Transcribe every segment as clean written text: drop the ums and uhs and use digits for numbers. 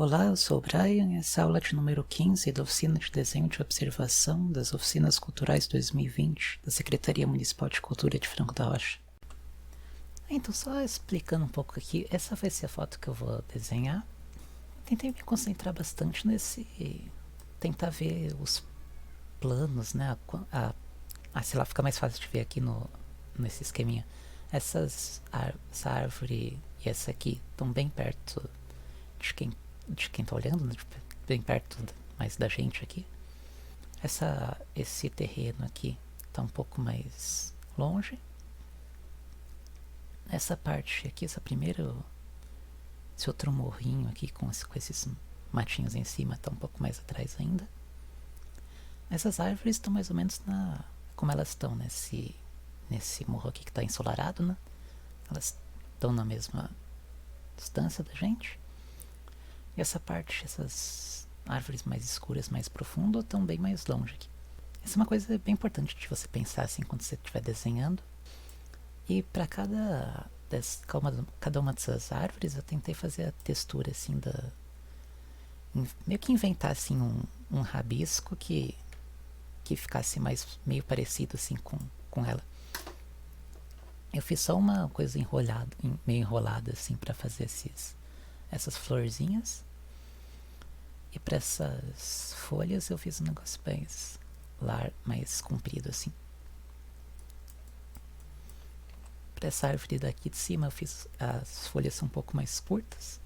Olá, eu sou o Brian e essa é a aula de número 15 da Oficina de Desenho de Observação das Oficinas Culturais 2020 da Secretaria Municipal de Cultura de Franco da Rocha. Então, só explicando um pouco aqui, essa vai ser a foto que eu vou desenhar. Tentei me concentrar bastante tentar ver os planos, né? Sei lá, fica mais fácil de ver aqui nesse esqueminha. Essa árvore e essa aqui estão bem perto de quem tá olhando, né? Bem perto mais da gente aqui. Esse terreno aqui tá um pouco mais longe. Essa parte aqui, esse outro morrinho aqui com esses matinhos em cima tá um pouco mais atrás ainda. Essas árvores estão mais ou menos como elas estão nesse morro aqui que tá ensolarado, né? Elas estão na mesma distância da gente. E essas árvores mais escuras, mais profundas, estão bem mais longe aqui. Essa é uma coisa bem importante de você pensar assim quando você estiver desenhando. E para cada uma dessas árvores eu tentei fazer a textura assim meio que inventar assim um rabisco que ficasse meio parecido assim com ela. Eu fiz só uma coisa meio enrolada assim para fazer essas florzinhas. E para essas folhas eu fiz um negócio mais comprido assim. Para essa árvore daqui de cima eu fiz as folhas um pouco mais curtas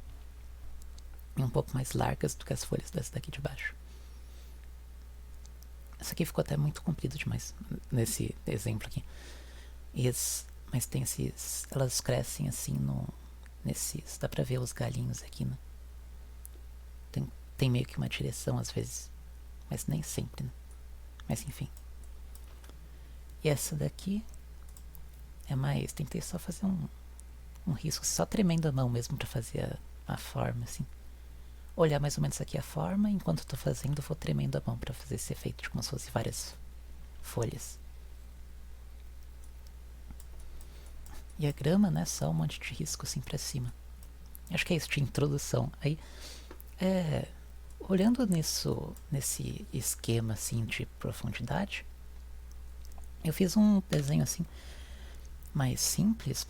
e um pouco mais largas do que as folhas dessa daqui de baixo. Essa aqui ficou até muito comprida demais nesse exemplo aqui. Mas tem elas crescem assim dá pra ver os galinhos aqui, né? Tem meio que uma direção às vezes, mas nem sempre, né? Mas enfim. E essa daqui tentei só fazer um risco, só tremendo a mão mesmo pra fazer a forma, assim. Olhar mais ou menos aqui a forma, enquanto eu tô fazendo, eu vou tremendo a mão pra fazer esse efeito de como se fosse várias folhas. E a grama, né, só um monte de risco assim pra cima. Acho que é isso de introdução. Aí, olhando nesse esquema assim de profundidade, eu fiz um desenho assim mais simples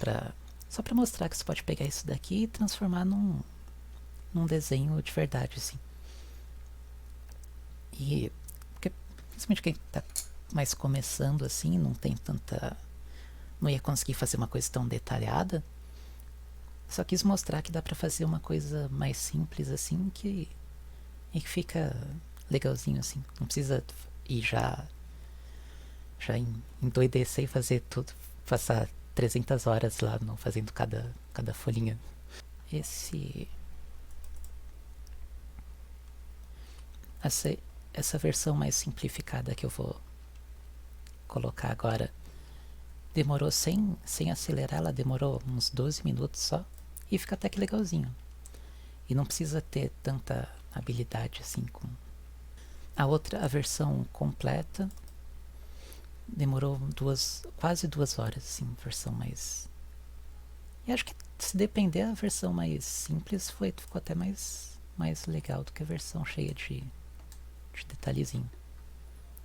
só pra mostrar que você pode pegar isso daqui e transformar num desenho de verdade, assim. E porque principalmente quem tá mais começando assim, não ia conseguir fazer uma coisa tão detalhada. Só quis mostrar que dá pra fazer uma coisa mais simples assim e que fica legalzinho assim. Não precisa ir já endoidecer e fazer tudo, passar 300 horas lá fazendo cada folhinha. Essa versão mais simplificada que eu vou colocar agora demorou sem acelerar, ela demorou uns 12 minutos só e fica até que legalzinho. E não precisa ter tanta habilidade assim com a versão completa demorou quase 2 horas, assim, versão mais. E acho que se depender a versão mais simples ficou até mais legal do que a versão cheia de detalhezinho.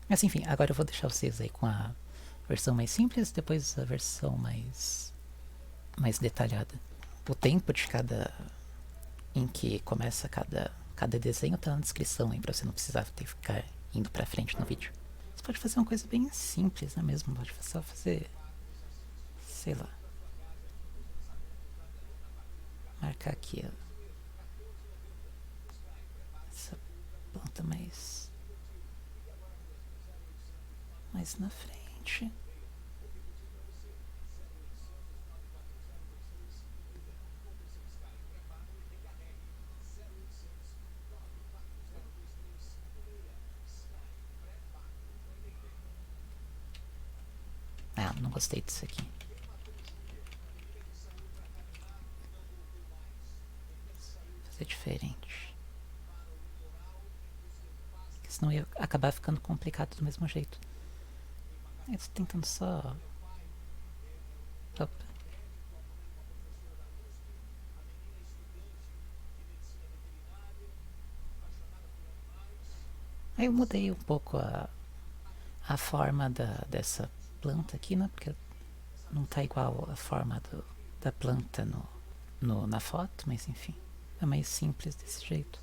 Mas enfim, agora eu vou deixar vocês aí com a versão mais simples, depois a versão mais detalhada. O tempo em que começa cada desenho tá na descrição aí, pra você não precisar ficar indo pra frente no vídeo. Você pode fazer uma coisa bem simples, né mesmo? Pode só fazer, sei lá, marcar aqui essa planta mais na frente. Não gostei disso aqui. Fazer diferente. Porque senão ia acabar ficando complicado do mesmo jeito. Eu tô tentando só. Opa. Aí eu mudei um pouco a forma dessa planta aqui, né? Porque não tá igual a forma da planta na foto, mas enfim. É mais simples desse jeito.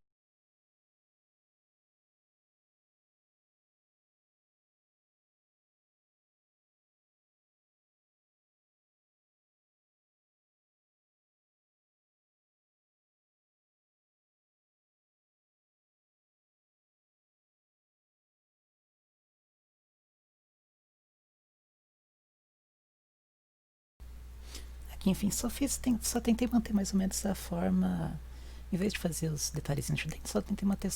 Aqui, enfim, só tentei manter mais ou menos a forma. Em vez de fazer os detalhezinhos de dentro, só tentei manter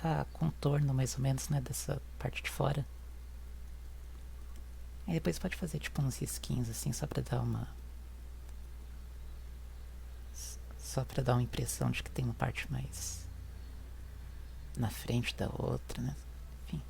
a contorno mais ou menos, né, dessa parte de fora. Aí depois pode fazer tipo uns risquinhos assim, só pra dar uma impressão de que tem uma parte mais na frente da outra, né? Enfim.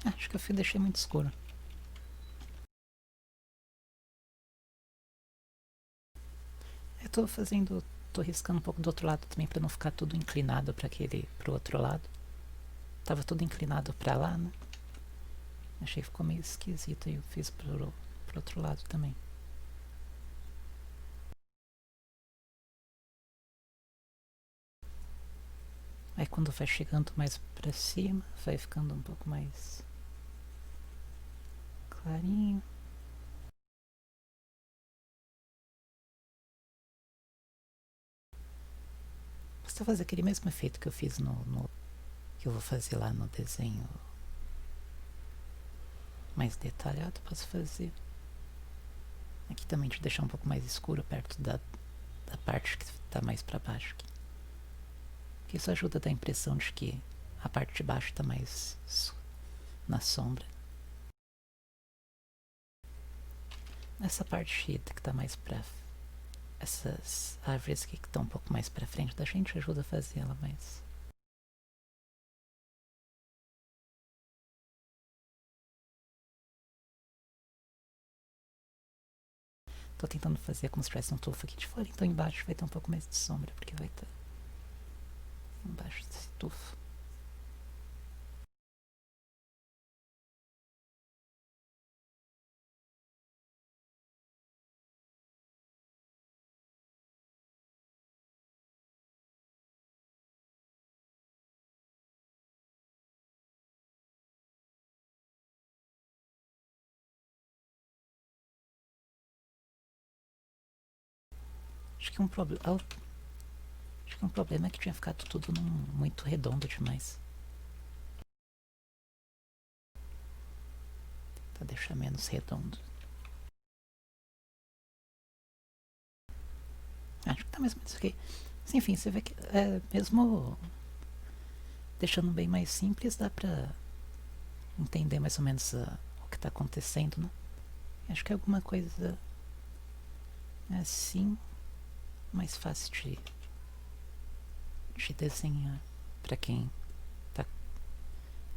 Acho que eu deixei muito escuro. Eu tô riscando um pouco do outro lado também pra não ficar tudo inclinado pro outro lado. Tava tudo inclinado pra lá, né? Achei que ficou meio esquisito e eu fiz pro outro lado também. Aí quando vai chegando mais pra cima, vai ficando um pouco mais clarinho. Basta fazer aquele mesmo efeito que eu fiz que eu vou fazer lá no desenho mais detalhado, posso fazer aqui também, de deixar um pouco mais escuro perto da parte que está mais para baixo aqui. Porque isso ajuda a dar a impressão de que a parte de baixo está mais na sombra. Essa parte que está mais para essas árvores aqui que estão um pouco mais para frente da gente ajuda a fazer ela mais. Tô tentando fazer como se tivesse um tufo aqui de fora, então embaixo vai ter um pouco mais de sombra, porque vai estar embaixo desse tufo. Acho que um problema é que tinha ficado tudo muito redondo demais. Pra deixar menos redondo. Acho que tá mais ou menos ok. Mas, enfim, você vê que mesmo deixando bem mais simples, dá pra entender mais ou menos o que tá acontecendo, né? Acho que é alguma coisa assim, mais fácil de desenhar pra quem tá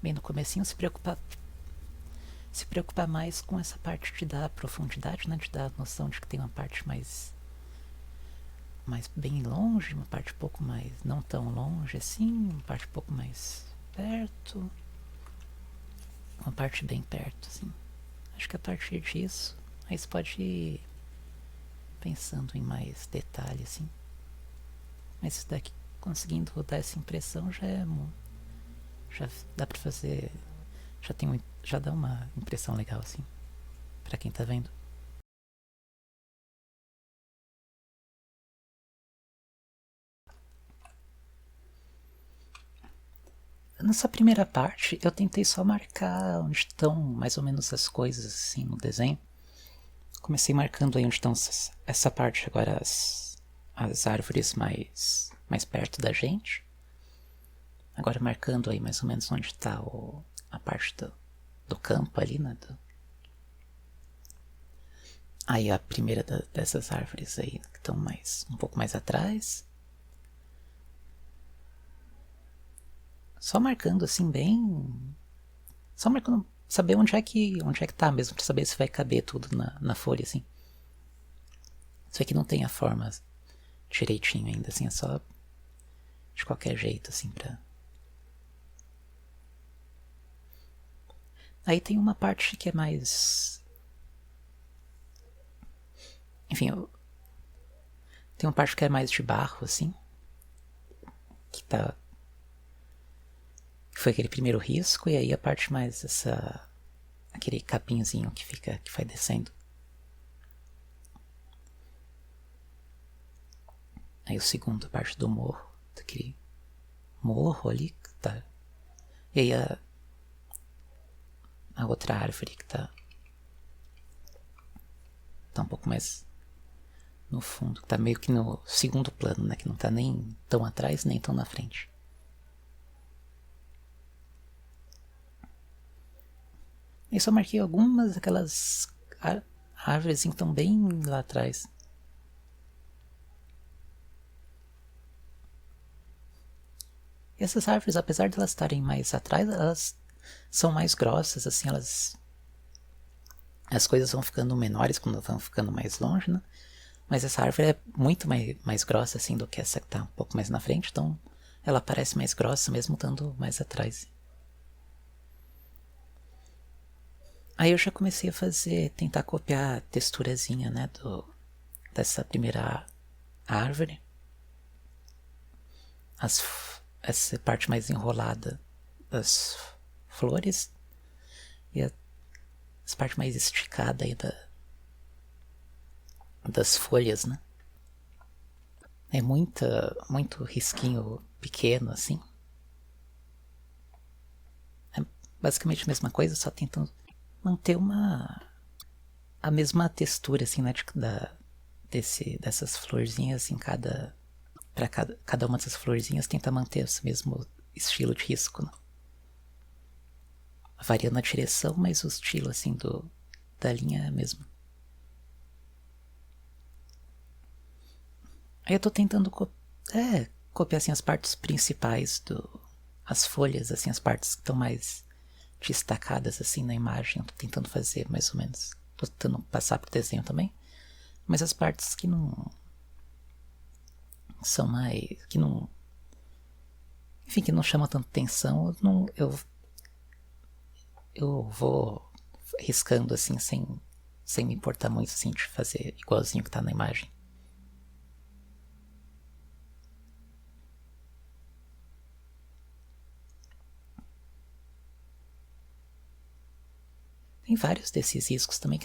bem no comecinho, se preocupar mais com essa parte de dar profundidade, né? De dar a noção de que tem uma parte mais bem longe, uma parte um pouco mais não tão longe assim, uma parte um pouco mais perto, uma parte bem perto, assim. Acho que a partir disso, aí você pode ir pensando em mais detalhe, assim. Mas isso daqui, conseguindo dar essa impressão, já dá pra fazer, já dá uma impressão legal, assim, pra quem tá vendo. Nessa primeira parte, eu tentei só marcar onde estão mais ou menos as coisas, assim, no desenho. Comecei marcando aí onde estão essa parte agora, as árvores mais perto da gente. Agora marcando aí mais ou menos onde está a parte do campo ali, né? Aí a primeira dessas árvores aí, que estão um pouco mais atrás. Só marcando assim bem... Só marcando... Saber onde é que tá mesmo, pra saber se vai caber tudo na folha, assim. Isso aqui não tem a forma direitinho ainda, assim, é só de qualquer jeito, assim, pra... Aí tem uma parte que é mais... Enfim, tem uma parte que é mais de barro, assim. Que tá... Que foi aquele primeiro risco, e aí a parte mais essa... Aquele capinzinho que fica... Que vai descendo. Aí o segundo, a parte do morro. Daquele morro ali, que tá... E aí a outra árvore que tá um pouco mais no fundo, que tá meio que no segundo plano, né? Que não tá nem tão atrás, nem tão na frente. Eu só marquei algumas daquelas árvores que estão bem lá atrás. E essas árvores, apesar de elas estarem mais atrás, elas são mais grossas, assim, as coisas vão ficando menores quando vão ficando mais longe, né? Mas essa árvore é muito mais grossa, assim, do que essa que tá um pouco mais na frente, então ela parece mais grossa mesmo estando mais atrás. Aí eu já comecei a tentar copiar a texturazinha, né, dessa primeira árvore. Essa parte mais enrolada das flores e essa parte mais esticada aí das folhas, né? É muito risquinho pequeno, assim. É basicamente a mesma coisa, só tentando manter a mesma textura, assim, né? Dessas florzinhas em cada uma dessas florzinhas tenta manter esse mesmo estilo de risco, né? Variando a direção, mas o estilo, assim, da linha é mesmo. Aí eu tô tentando copiar, assim, as partes principais as folhas, assim, as partes que estão mais destacadas, assim, na imagem. Eu tô tentando fazer, mais ou menos. Tô tentando passar pro desenho também. Mas as partes que não... São mais... Que não... Enfim, que não chama tanta atenção, eu vou riscando, assim, sem me importar muito, assim, de fazer igualzinho que tá na imagem. Tem vários desses riscos também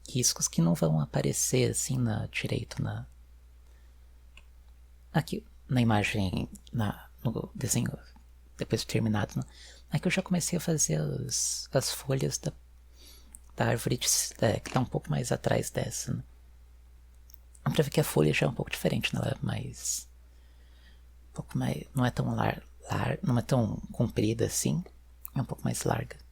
riscos que não vão aparecer assim direito aqui na imagem, no desenho depois de terminado, né? Aqui eu já comecei a fazer as folhas da árvore que está um pouco mais atrás dessa, né? Dá pra ver que a folha já é um pouco diferente, né? Ela é mais... um pouco mais... não é tão não é tão comprida assim, é um pouco mais larga.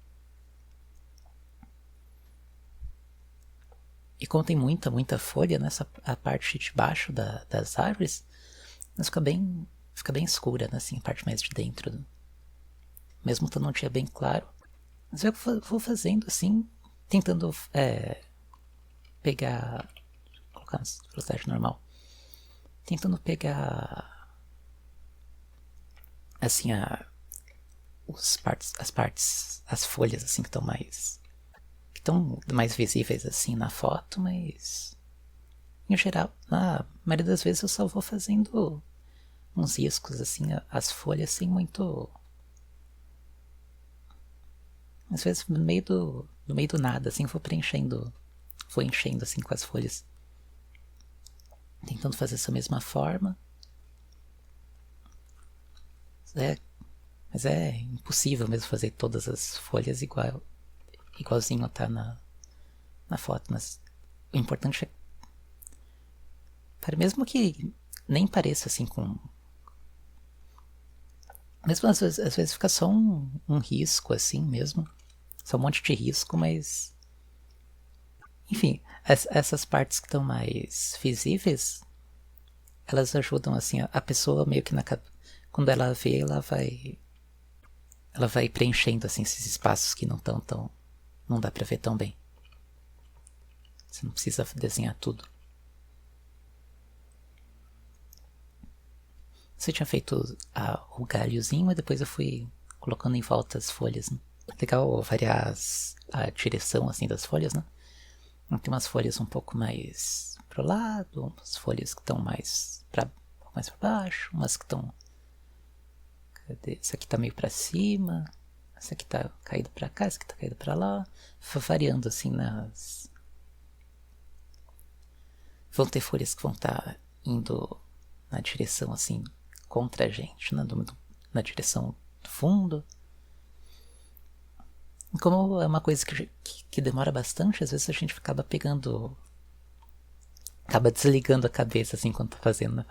E como tem muita folha nessa a parte de baixo das árvores, mas fica bem escura, né, assim, a parte mais de dentro. Mesmo estando um dia bem claro. Mas eu vou fazendo assim, tentando pegar... colocar na velocidade normal. Tentando pegar... assim, as folhas assim que estão mais visíveis assim na foto, mas em geral, na maioria das vezes eu só vou fazendo uns riscos assim, as folhas sem muito... Às vezes no meio do nada, assim, vou enchendo assim com as folhas. Tentando fazer essa mesma forma. Mas é impossível mesmo fazer todas as folhas igualzinho tá na foto, mas o importante é... Cara, mesmo que nem pareça assim com... Mesmo às vezes fica só um risco assim mesmo. Só um monte de risco, mas... Enfim, essas partes que estão mais visíveis, elas ajudam assim, a pessoa meio que quando ela vê, ela vai ela vai preenchendo assim esses espaços que não estão tão... não dá pra ver tão bem. Você não precisa desenhar tudo. Você tinha feito o galhozinho e depois eu fui colocando em volta as folhas, né? É legal variar a direção assim das folhas, né? Tem umas folhas um pouco mais pro lado, umas folhas que estão mais pra baixo, umas que estão... Cadê? Essa aqui tá meio pra cima, essa aqui tá caída pra cá, essa aqui tá caída pra lá. Variando assim nas... Vão ter folhas que vão estar indo na direção assim, contra a gente, né? Na direção do fundo. E como é uma coisa que demora bastante, às vezes a gente acaba pegando... Acaba desligando a cabeça assim quando tá fazendo, né?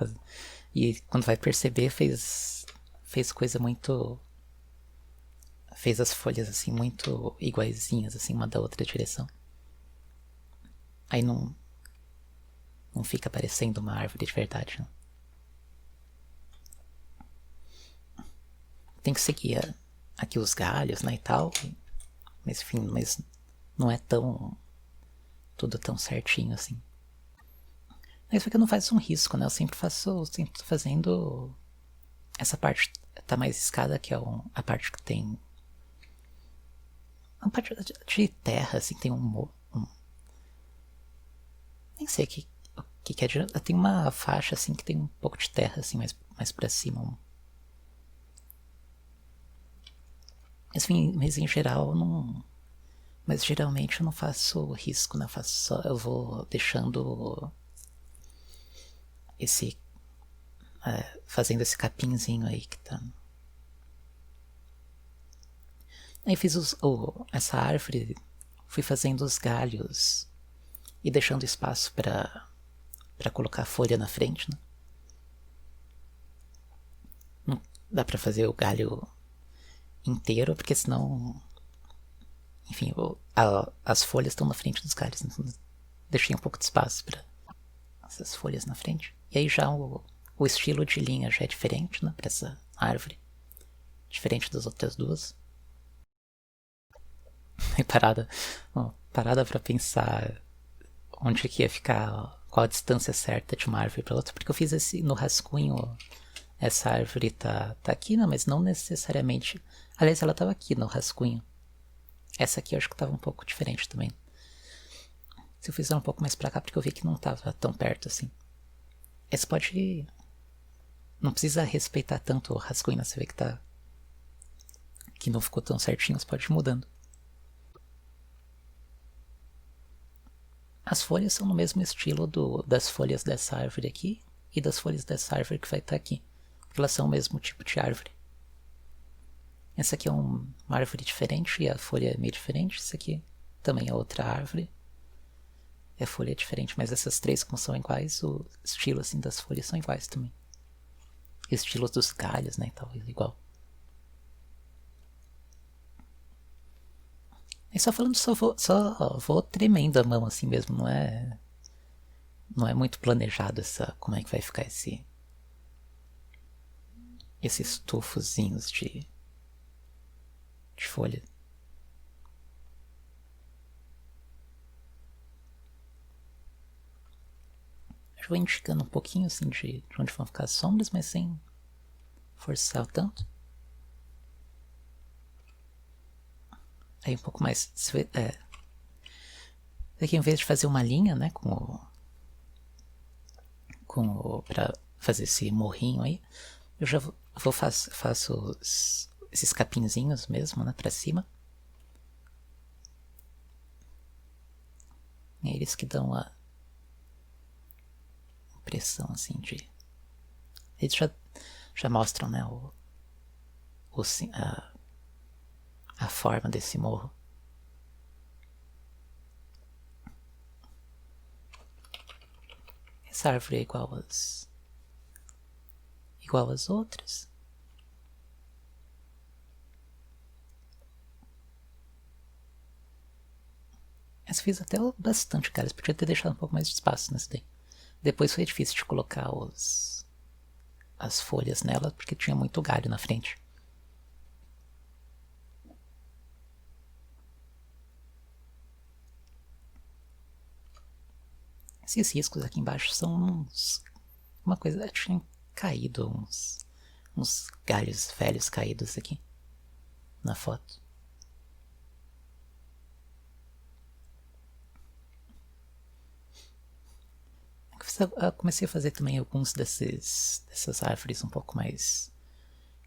E quando vai perceber, fez coisa muito... Fez as folhas assim muito iguaizinhas, assim, uma da outra direção. Aí não fica parecendo uma árvore de verdade, não. Tem que seguir aqui os galhos, né, e tal. Mas enfim, mas não é tudo tão certinho assim. Isso aqui não faz um risco, né? Eu sempre tô fazendo... Essa parte tá mais escada, que é a parte que tem... Uma parte de terra, assim, tem nem sei o que é. Tem uma faixa, assim, que tem um pouco de terra, assim, mais pra cima. Enfim, mas em geral não... Mas geralmente eu não faço risco, né? Eu vou deixando esse... fazendo esse capinzinho aí que tá... Aí fiz essa árvore, fui fazendo os galhos e deixando espaço pra colocar a folha na frente, né? Não dá pra fazer o galho inteiro, porque senão... Enfim, as folhas estão na frente dos galhos, então deixei um pouco de espaço pra essas folhas na frente. E aí já o estilo de linha já é diferente, né, pra essa árvore. Diferente das outras duas. E parada pra pensar onde que ia ficar, qual a distância certa de uma árvore pra outra, porque eu fiz no rascunho, essa árvore tá aqui, né, mas não necessariamente... Aliás, ela tava aqui no rascunho. Essa aqui eu acho que tava um pouco diferente também. Se eu fizer um pouco mais pra cá, porque eu vi que não tava tão perto assim. Esse pode... Não precisa respeitar tanto o rascunho, né? Você vê que tá... Que não ficou tão certinho, você pode ir mudando. As folhas são no mesmo estilo das folhas dessa árvore aqui e das folhas dessa árvore que vai estar aqui. Porque elas são o mesmo tipo de árvore. Essa aqui é uma árvore diferente e a folha é meio diferente. Essa aqui também é outra árvore. E a folha é diferente, mas essas três, como são iguais, o estilo assim das folhas são iguais também. E o estilo dos galhos, né, e tal, é igual. E só falando, só vou tremendo a mão assim mesmo, não é muito planejado como é que vai ficar esses tufozinhos de folha. Eu vou indicando um pouquinho assim de onde vão ficar as sombras, mas sem forçar o tanto. Aí um pouco mais... Aqui, em vez de fazer uma linha, né, pra fazer esse morrinho aí, eu já faço esses capinzinhos mesmo, né, pra cima. E é eles que dão a impressão, assim, de... Eles já mostram, né, a forma desse morro. Essa árvore é igual às outras. Essa fiz até bastante galhos, podia ter deixado um pouco mais de espaço nessa daí. Depois foi difícil de colocar as folhas nela, porque tinha muito galho na frente. Esses riscos aqui embaixo são uma coisa, tinha caído uns galhos velhos caídos aqui na foto. Eu comecei a fazer também alguns dessas árvores um pouco mais,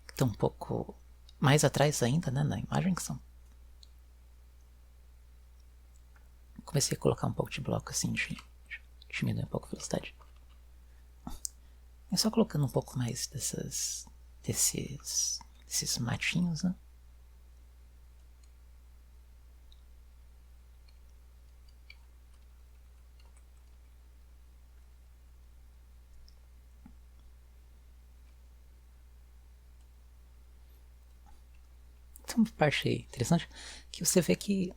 que estão um pouco mais atrás ainda, né, na imagem, que são. Comecei a colocar um pouco de bloco assim, diminuir um pouco a velocidade. É só colocando um pouco mais desses matinhos, né? Tem uma parte interessante que você vê que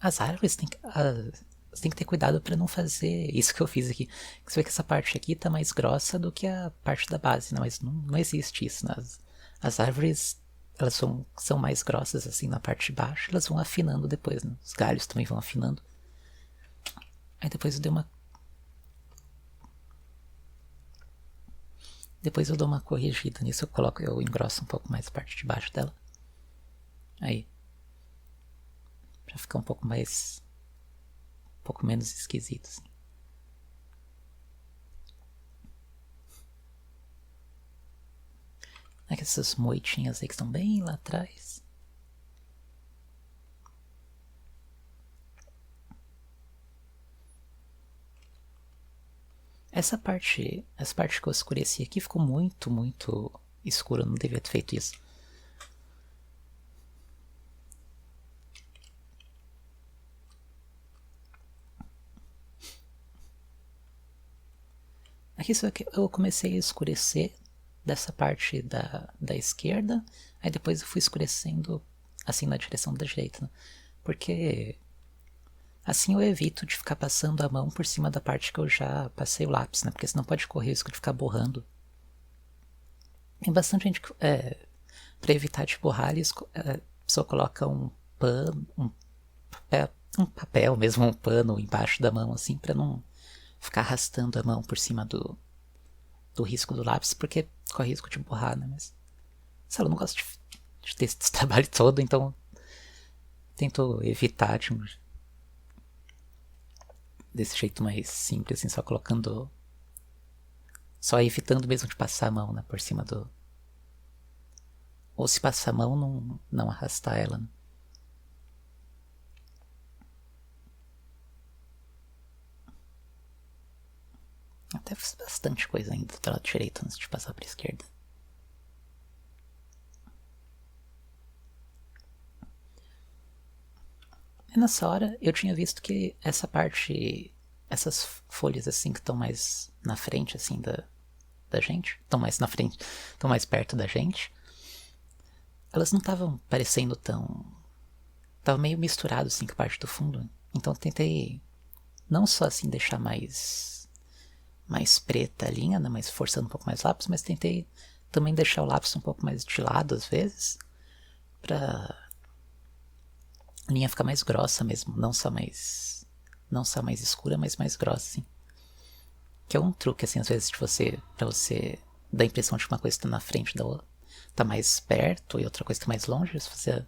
as árvores você tem que ter cuidado para não fazer isso que eu fiz aqui. Você vê que essa parte aqui tá mais grossa do que a parte da base, né? Mas não existe isso. Né? As árvores, elas são mais grossas assim na parte de baixo, elas vão afinando depois, né? Os galhos também vão afinando. Aí depois eu dei uma... Depois eu dou uma corrigida nisso, eu engrosso um pouco mais a parte de baixo dela. Aí. Pra ficar um pouco mais... um pouco menos esquisito, assim. É que essas moitinhas aí que estão bem lá atrás. Essa parte que eu escureci aqui ficou muito, muito escura. Eu não devia ter feito isso. Aqui eu comecei a escurecer dessa parte da esquerda. Aí depois eu fui escurecendo assim na direção da direita. Né? Porque assim eu evito de ficar passando a mão por cima da parte que eu já passei o lápis, né? Porque senão pode correr o risco de ficar borrando. Tem bastante gente que, pra evitar de borrar, a pessoa coloca um pano, um papel mesmo, um pano embaixo da mão, assim, pra não ficar arrastando a mão por cima do risco do lápis, porque corre risco de borrar, né? Mas, sei lá, eu não gosto de ter esse trabalho todo, então tento evitar desse jeito mais simples, assim, só colocando... Só evitando mesmo de passar a mão, né, por cima do... Ou se passar a mão, não arrastar ela, né? Até fiz bastante coisa ainda do lado direito antes de passar para a esquerda. E nessa hora eu tinha visto que essa parte, essas folhas assim que estão mais na frente assim da gente, estão mais na frente, estão mais perto da gente, elas não estavam parecendo tão... Tava meio misturado assim com a parte do fundo. Então eu tentei não só assim deixar mais preta a linha, né, mas forçando um pouco mais o lápis, mas tentei também deixar o lápis um pouco mais de lado às vezes, pra a linha ficar mais grossa mesmo, não só mais escura, mas mais grossa, assim. Que é um truque, assim, às vezes, pra você dar a impressão de que uma coisa tá na frente da outra, tá mais perto, e outra coisa tá mais longe, se você...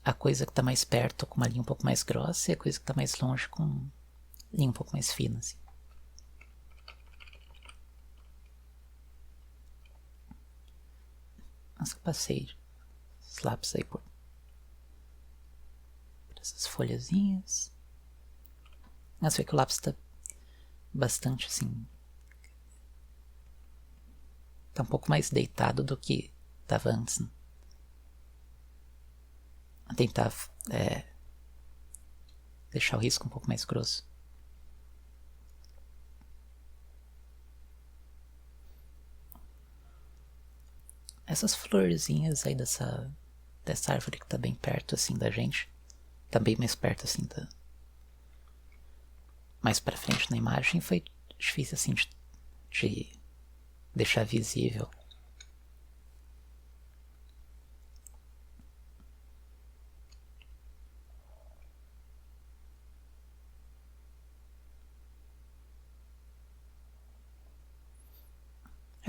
A coisa que tá mais perto com uma linha um pouco mais grossa, e a coisa que tá mais longe com linha um pouco mais fina, assim. Nossa, eu passei os lápis aí por essas folhazinhas. Nossa, vê que o lápis tá bastante assim... Tá um pouco mais deitado do que tava antes, né? Tentar deixar o risco um pouco mais grosso. Essas florzinhas aí dessa árvore que tá bem perto assim da gente, tá bem mais perto assim mais pra frente na imagem, foi difícil assim de deixar visível.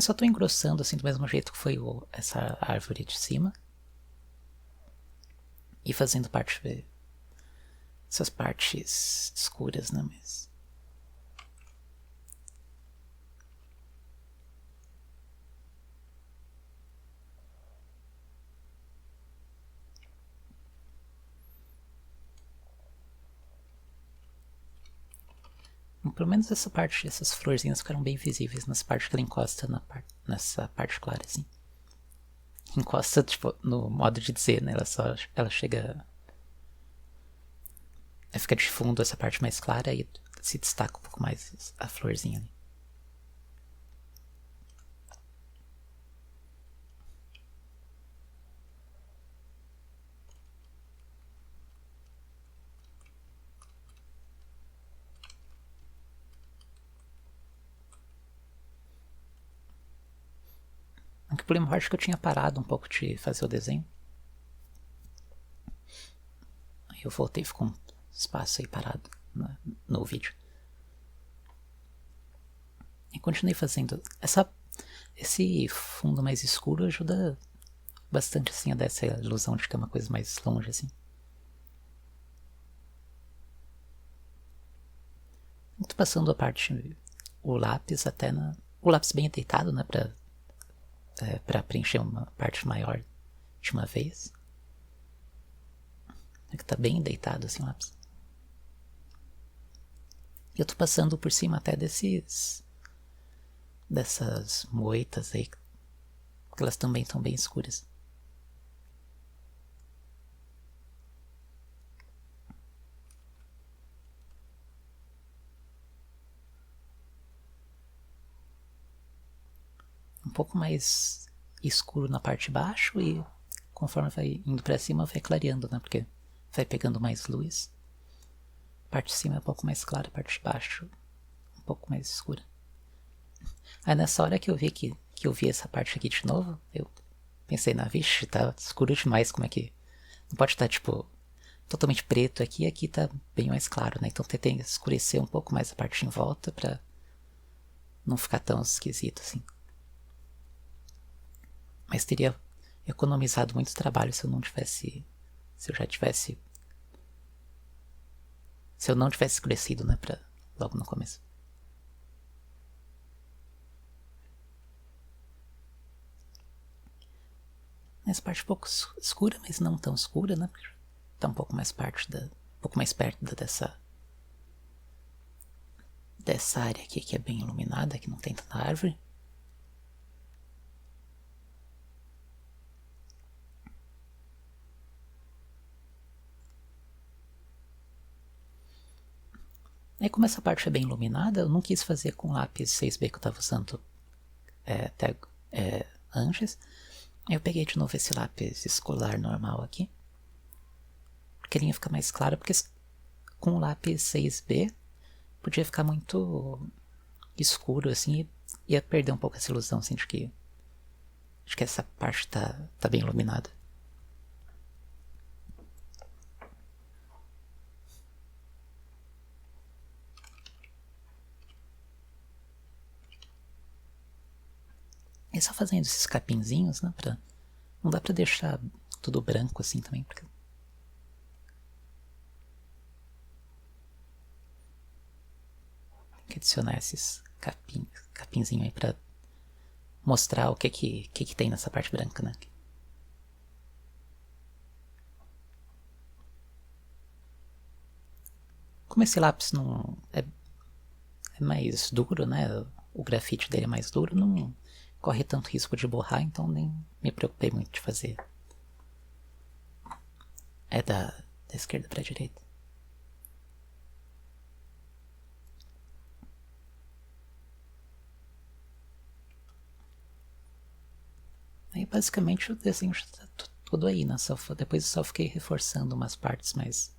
Eu só tô engrossando assim do mesmo jeito que foi essa árvore de cima. E fazendo essas partes escuras, né? Mas... pelo menos essa parte, essas florzinhas ficaram bem visíveis nessa parte que ela encosta nessa parte clara, assim. Encosta, tipo, no modo de dizer, né? Ela chega... Fica de fundo essa parte mais clara e se destaca um pouco mais a florzinha ali. O problema forte é que eu tinha parado um pouco de fazer o desenho. Aí eu voltei, ficou um espaço aí parado no vídeo. E continuei fazendo. Esse fundo mais escuro ajuda bastante assim a dar essa ilusão de que é uma coisa mais longe assim. Tô passando a parte, o lápis até o lápis bem deitado, né, pra preencher uma parte maior de uma vez. É que tá bem deitado assim o lápis. E eu tô passando por cima até dessas moitas aí, que elas também estão bem escuras. Um pouco mais escuro na parte de baixo e conforme vai indo pra cima vai clareando, né? Porque vai pegando mais luz. A parte de cima é um pouco mais clara, a parte de baixo um pouco mais escura. Aí nessa hora que eu vi que eu vi essa parte aqui de novo, eu pensei, vixe, tá escuro demais, como é que... Não pode estar, tipo, totalmente preto aqui tá bem mais claro, né? Então tentei escurecer um pouco mais a parte em volta pra não ficar tão esquisito assim. Mas teria economizado muito trabalho se eu não tivesse... Se eu não tivesse escurecido, né? Logo no começo. Essa parte um pouco escura, mas não tão escura, né? Porque tá um pouco mais um pouco mais perto dessa área aqui que é bem iluminada, que não tem tanta árvore. Aí como essa parte é bem iluminada, eu não quis fazer com lápis 6B que eu tava usando até antes. Eu peguei de novo esse lápis escolar normal aqui. Porque a linha fica mais clara, porque com o lápis 6B podia ficar muito escuro assim e ia perder um pouco essa ilusão assim de que essa parte tá bem iluminada. E só fazendo esses capinzinhos, né, não dá pra deixar tudo branco assim também, porque... Tem que adicionar esses capinzinhos aí pra mostrar o que tem nessa parte branca, né. Como esse lápis não é mais duro, né, o grafite dele é mais duro, não corre tanto risco de borrar, então nem me preocupei muito de fazer. É da esquerda pra direita. Aí basicamente o desenho já tá tudo aí, né? Depois eu só fiquei reforçando umas partes, mas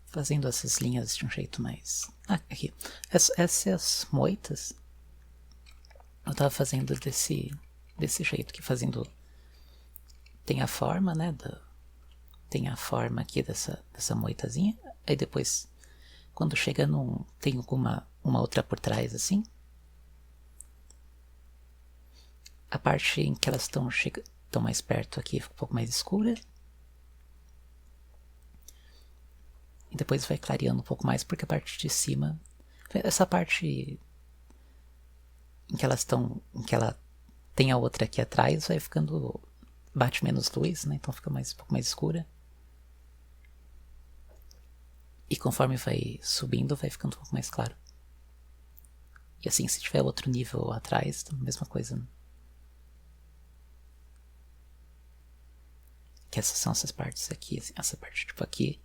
fazendo essas linhas de um jeito mais... aqui. Essas moitas eu tava fazendo desse jeito aqui, fazendo... Tem a forma, né? Tem a forma aqui dessa moitazinha. Aí depois, quando chega tem uma outra por trás assim. A parte em que elas estão mais perto aqui fica um pouco mais escura. E depois vai clareando um pouco mais, porque a parte de cima... Essa parte em que elas estão... em que ela tem a outra aqui atrás, vai ficando... bate menos luz, né? Então fica um pouco mais escura. E conforme vai subindo, vai ficando um pouco mais claro. E assim, se tiver outro nível atrás, mesma coisa, né? Que essas são essas partes aqui, assim, essa parte tipo aqui.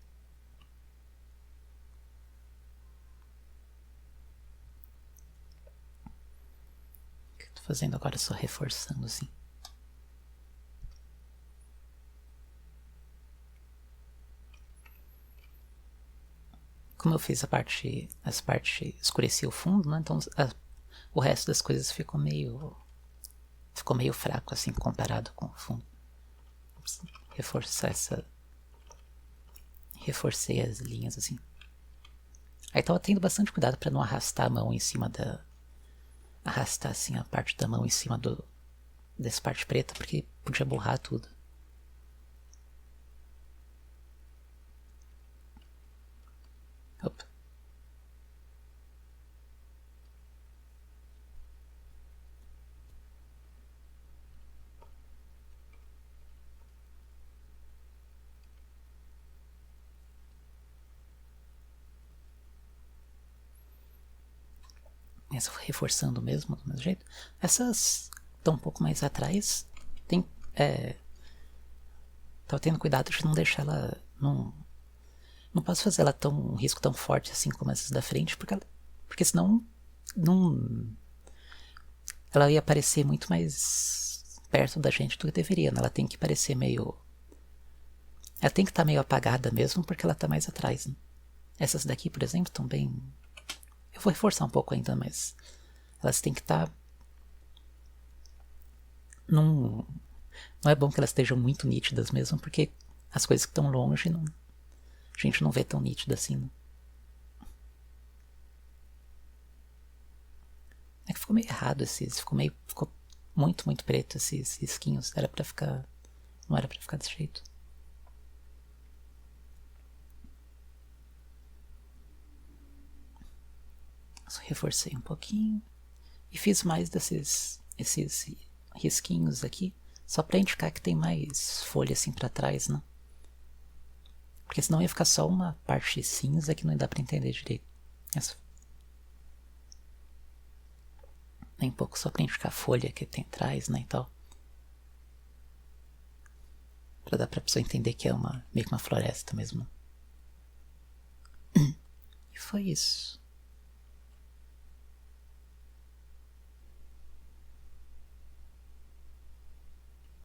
O que eu tô fazendo agora? Só reforçando assim. Como eu fiz essa parte escureceu o fundo, né? Então o resto das coisas ficou meio fraco assim comparado com o fundo. Reforcei as linhas assim. Aí tava tendo bastante cuidado para não arrastar a mão em cima arrastar assim a parte da mão em cima dessa parte preta, porque podia borrar tudo. Opa. Essa reforçando mesmo, do mesmo jeito. Essas estão um pouco mais atrás. Tem... tava tendo cuidado de não deixar ela... Não posso fazer ela um risco tão forte assim como essas da frente, porque senão ela ia parecer muito mais perto da gente do que deveria, né? Ela tem que parecer meio... Ela tem que estar meio apagada mesmo, porque ela tá mais atrás, né? Essas daqui, por exemplo, estão bem... Eu vou reforçar um pouco ainda, mas elas têm que estar... Não é bom que elas estejam muito nítidas mesmo, porque as coisas que estão longe a gente não vê tão nítida assim, né? É que ficou meio errado ficou muito, muito preto esses risquinhos. Não era pra ficar desse jeito. Só reforcei um pouquinho. E fiz mais esses risquinhos aqui, só pra indicar que tem mais folha assim pra trás, né? Porque senão ia ficar só uma parte cinza que não ia dar pra entender direito. Essa... Nem pouco, só pra indicar a folha que tem atrás, né, e tal. Pra dar pra pessoa entender que é meio que uma floresta mesmo. E foi isso.